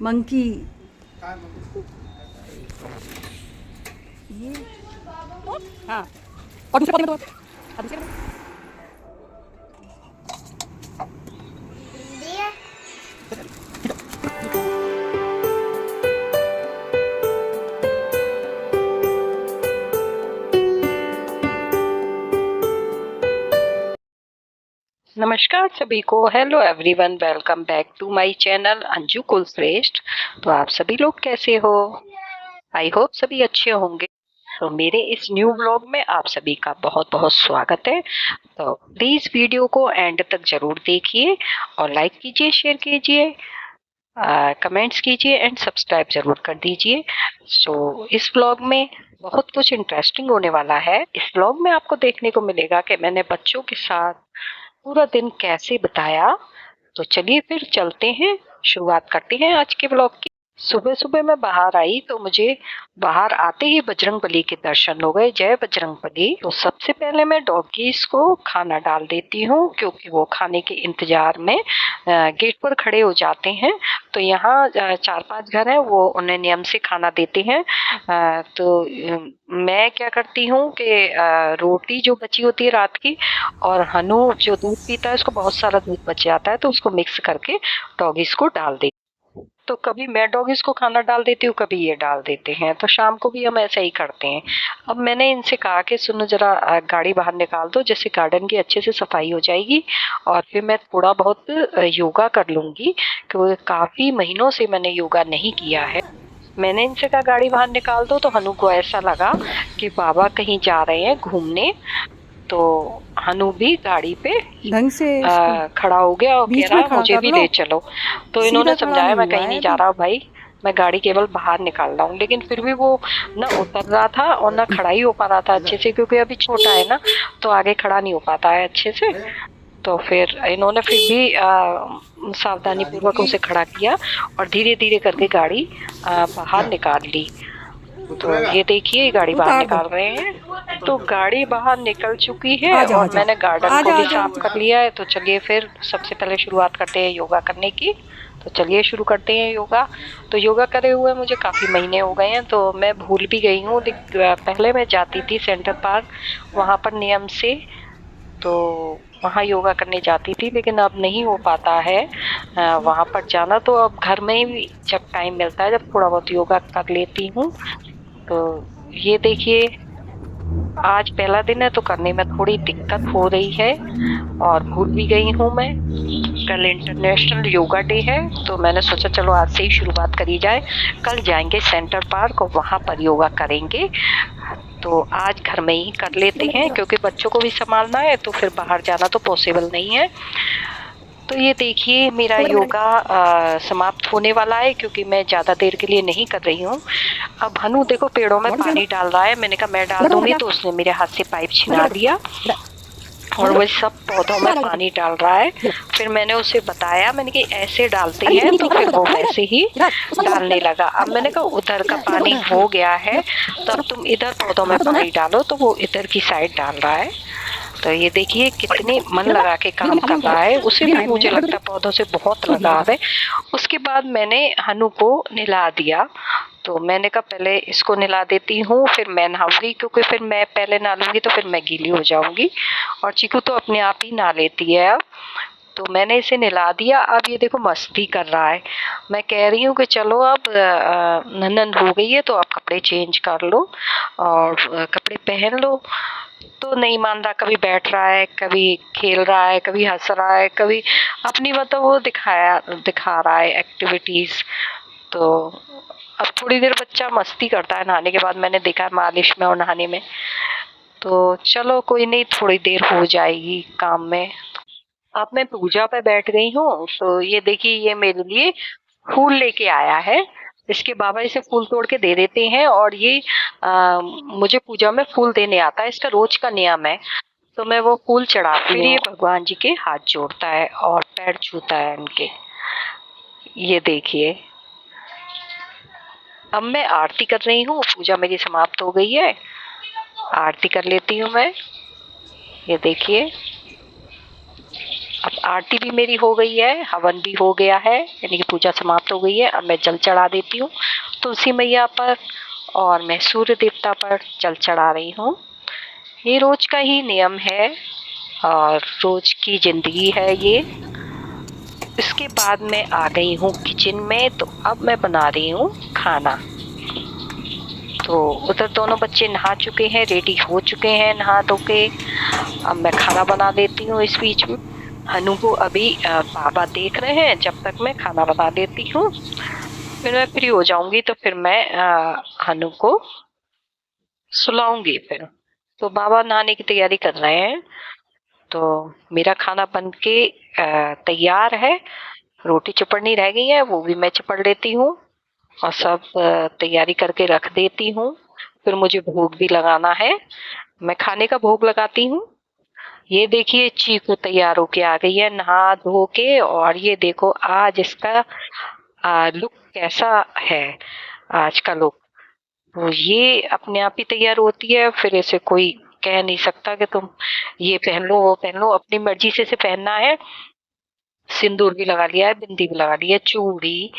Monkey ये हाँ और दूसरे पौधे में तो हाँ दूसरे में नमस्कार सभी को। Hello everyone, welcome back to my channel Anju Kulshreshtha. तो आप सभी लोग कैसे हो? आई होप सभी अच्छे होंगे। तो मेरे इस न्यू ब्लॉग में आप सभी का बहुत बहुत स्वागत है। तो प्लीज वीडियो को एंड तक जरूर देखिए और लाइक कीजिए, शेयर कीजिए, कमेंट्स कीजिए एंड सब्सक्राइब जरूर कर दीजिए। सो इस ब्लॉग में बहुत कुछ इंटरेस्टिंग होने वाला है। इस ब्लॉग में आपको देखने को मिलेगा कि मैंने बच्चों के साथ पूरा दिन कैसे बिताया। तो चलिए फिर चलते हैं, शुरुआत करते हैं आज के ब्लॉग की। सुबह सुबह मैं बाहर आई तो मुझे बाहर आते ही बजरंगबली के दर्शन हो गए। जय बजरंगबली। तो सबसे पहले मैं डॉगीज को खाना डाल देती हूँ क्योंकि वो खाने के इंतजार में गेट पर खड़े हो जाते हैं। तो यहाँ 4-5 घर हैं, वो उन्हें नियम से खाना देते हैं। तो मैं क्या करती हूँ कि रोटी जो बची होती है रात की, और हनु जो दूध पीता है उसको बहुत सारा दूध बच जाता है तो उसको मिक्स करके डॉगीज को डाल देती। तो कभी मैं डॉगीज को खाना डाल देती हूँ, कभी ये डाल देते हैं। तो शाम को भी हम ऐसा ही करते हैं। अब मैंने इनसे कहा कि सुनो जरा गाड़ी बाहर निकाल दो, जैसे गार्डन की अच्छे से सफाई हो जाएगी और फिर मैं थोड़ा बहुत योगा कर लूंगी, क्योंकि काफी महीनों से मैंने योगा नहीं किया है। मैंने इनसे कहा गाड़ी बाहर निकाल दो, तो हनु को ऐसा लगा कि बाबा कहीं जा रहे हैं घूमने। तो हनु भी गाड़ी पे ढंग से खड़ा हो गया और कह बीच रहा में है खड़ा मुझे कर भी लो। ले चलो। तो सीधा इन्होंने खड़ा समझाया नहीं मैं हुआ कहीं है नहीं जा अभी। रहा भाई, मैं गाड़ी केवल बाहर निकाल रहा हूँ। लेकिन फिर भी वो न उतर रहा था और न खड़ा ही हो पा रहा था अच्छे से, क्योंकि अभी छोटा है ना, तो आगे खड़ा नहीं हो पाता है अच्छे से। तो फिर इन्होंने फिर भी सावधानी पूर्वक उसे खड़ा किया और धीरे धीरे करके गाड़ी बाहर निकाल ली। तो ये देखिए गाड़ी बाहर उतार दो। निकाल रहे हैं। तो गाड़ी बाहर निकल चुकी है आ जाओ आ और जाओ मैंने गार्डन आ को जाओ भी आ साफ कर जाओ। लिया है। तो चलिए फिर सबसे पहले शुरुआत करते हैं योगा करने की। तो चलिए शुरू करते हैं योगा। तो योगा करे हुए मुझे काफी महीने हो गए हैं, तो मैं भूल भी गई हूँ। पहले मैं जाती थी सेंटर पार्क, वहां पर नियम से, तो वहाँ योगा करने जाती थी। लेकिन अब नहीं हो पाता है वहां पर जाना। तो अब घर में ही जब टाइम मिलता है, जब थोड़ा बहुत योगा कर लेती हूँ। तो ये देखिए आज पहला दिन है तो करने में थोड़ी दिक्कत हो रही है और भूल भी गई हूँ मैं। कल इंटरनेशनल योगा डे है, तो मैंने सोचा चलो आज से ही शुरुआत करी जाए। कल जाएंगे सेंटर पार्क और वहां पर योगा करेंगे। तो आज घर में ही कर लेते हैं क्योंकि बच्चों को भी संभालना है, तो फिर बाहर जाना तो पॉसिबल नहीं है। तो ये देखिए मेरा योगा समाप्त होने वाला है क्योंकि मैं ज्यादा देर के लिए नहीं कर रही हूँ। अब हनु देखो पेड़ों में पानी डाल रहा है। मैंने कहा मैं डाल दूंगी, तो उसने मेरे हाथ से पाइप छिना दिया और वो सब पौधों में पानी डाल रहा है। फिर मैंने उसे बताया, मैंने कि ऐसे डालते हैं, तो फिर वो वैसे ही डालने लगा। अब मैंने कहा उधर का पानी हो गया है, तब तुम इधर पौधों में पानी डालो। तो वो इधर की साइड डाल रहा है। तो ये देखिए कितने मन लगा के काम कर रहा है। उसे भी मुझे लगता है पौधों से बहुत लगाव है। उसके बाद मैंने हनु को नहला दिया। तो मैंने कहा पहले इसको नहला देती हूँ, फिर मैं नहाऊंगी, क्योंकि फिर मैं पहले नहा लूंगी तो फिर मैं गीली हो जाऊंगी। और चीकू तो अपने आप ही नहा लेती है अब। तो मैंने इसे नहला दिया। अब ये देखो मस्ती कर रहा है। मैं कह रही हूँ कि चलो अब ननन हो गई है तो आप कपड़े चेंज कर लो और कपड़े पहन लो। तो नहीं मान रहा, कभी बैठ रहा है, कभी खेल रहा है, कभी हंस रहा है, कभी अपनी मतलब वो दिखा रहा है एक्टिविटीज। तो अब थोड़ी देर बच्चा मस्ती करता है नहाने के बाद, मैंने देखा मालिश में और नहाने में। तो चलो कोई नहीं, थोड़ी देर हो जाएगी काम में। अब मैं पूजा पे बैठ गई हूँ। तो ये देखिए ये मेरे लिए फूल लेके आया है। इसके बाबा इसे फूल तोड़ के दे देते हैं और ये मुझे पूजा में फूल देने आता है। इसका रोज का नियम है। तो मैं वो फूल चढ़ाती हूँ। फिर ये भगवान जी के हाथ जोड़ता है और पैर छूता है उनके। ये देखिए अब मैं आरती कर रही हूँ। पूजा मेरी समाप्त हो गई है, आरती कर लेती हूँ मैं। ये देखिए अब आरती भी मेरी हो गई है, हवन भी हो गया है, यानी कि पूजा समाप्त हो गई है। अब मैं जल चढ़ा देती हूँ तुलसी मैया पर, और मैं सूर्य देवता पर जल चढ़ा रही हूँ। ये रोज का ही नियम है और रोज की जिंदगी है ये। इसके बाद मैं आ गई हूँ किचन में, तो अब मैं बना रही हूँ खाना। तो उधर दोनों बच्चे नहा चुके हैं, रेडी हो चुके हैं नहा धो के। अब मैं खाना बना देती हूँ इस बीच में। हनु को अभी बाबा देख रहे हैं, जब तक मैं खाना बना देती हूँ। फिर मैं फ्री हो जाऊंगी तो फिर मैं हनु को सुलाऊंगी फिर। तो बाबा नहाने की तैयारी कर रहे हैं। तो मेरा खाना बन के तैयार है। रोटी चपड़नी रह गई है, वो भी मैं चपड़ लेती हूँ और सब तैयारी करके रख देती हूँ। फिर मुझे भोग भी लगाना है, मैं खाने का भोग लगाती हूँ। ये देखिए चीकू तैयार होके आ गई है नहा धो के, और ये देखो आज इसका लुक कैसा है, आज का लुक। तो ये अपने आप ही तैयार होती है, फिर इसे कोई कह नहीं सकता कि तुम ये पहन लो वो पहन लो, अपनी मर्जी से इसे पहनना है। सिंदूर भी लगा लिया है, बिंदी भी लगा ली है, चूड़ी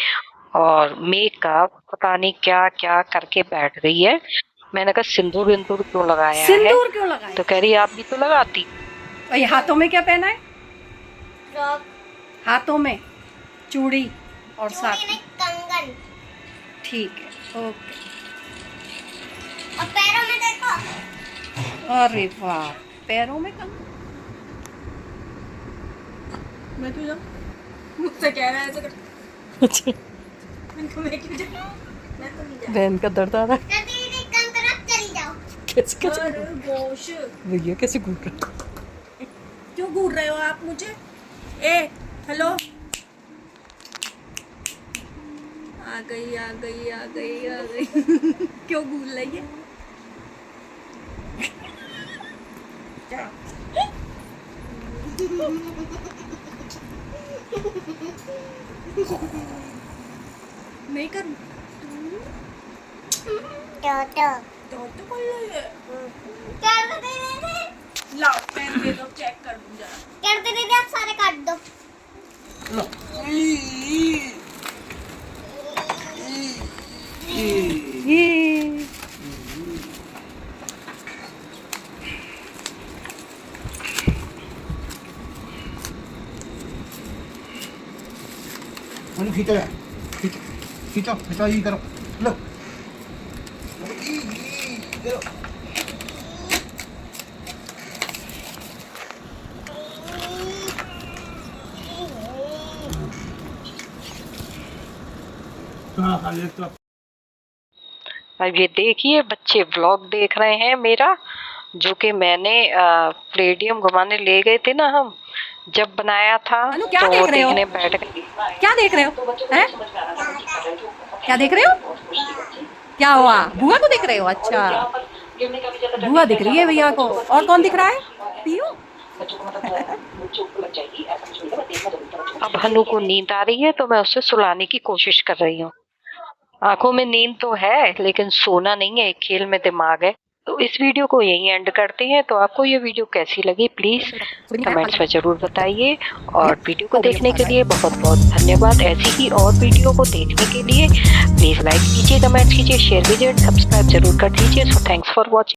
और मेकअप पता नहीं क्या क्या करके बैठ गई है। मैंने कहा सिंदूर बिंदूर क्यों लगाया है? सिंदूर क्यों लगाया? तो कह रही आप भी तो लगाती। और ये हाथों में क्या पहना है? फ्रॉक, हाथों में चूड़ी और साथ चूड़ी में कंगन, ठीक है, ओके। और पैरों में देखो। अरे वाह, पैरों में कम। मैं क्यों जाऊं? मुझसे कह रहा है ऐसे कर। अच्छा, मैं क्यों जाऊं? मैं तो नहीं जाऊं। बहन का दर्द आ रहा है। दीदी कम तरफ चली जाओ। कैसे कैसे? अरे गोश, भैया कैसे घूर रहा? क्यों घूर रहे हो आप मुझे? ए हेलो, आ गई आ गई आ गई आ गई। क्यों घूर रही है? मैं कर तो कर लो ये। कर दे दे। लाओ पेन दे दो, चेक कर दूं जरा। कर दे दे, आप सारे काट दो। लो। ये खींचो यार, खींचो खींचो खींचो, ये करो लो। करो। हाँ हाँ ये तो। अब ये देखिए बच्चे व्लॉग देख रहे हैं मेरा, जो कि मैंने प्लेडियम घुमाने ले गए थे ना हम, जब बनाया था। अनु, क्या तो देख रहे हो? देखने बैठ गए। क्या देख रहे हो? हैं? क्या देख रहे हो? क्या हुआ? बुआ को देख रहे हो? अच्छा, बुआ दिख रही है भैया को। और कौन दिख रहा है? पीयू। अब हनु को नींद आ रही है तो मैं उसे सुलाने की कोशिश कर रही हूँ। आंखों में नींद तो है लेकिन सोना नहीं है, खेल में दिमाग है। तो इस वीडियो को यहीं एंड करते हैं। तो आपको ये वीडियो कैसी लगी प्लीज कमेंट्स में जरूर बताइए, और वीडियो को देखने के लिए बहुत बहुत धन्यवाद। ऐसी ही और वीडियो को देखने के लिए प्लीज लाइक कीजिए, कमेंट कीजिए, शेयर कीजिए, सब्सक्राइब जरूर कर दीजिए। So thanks for watching.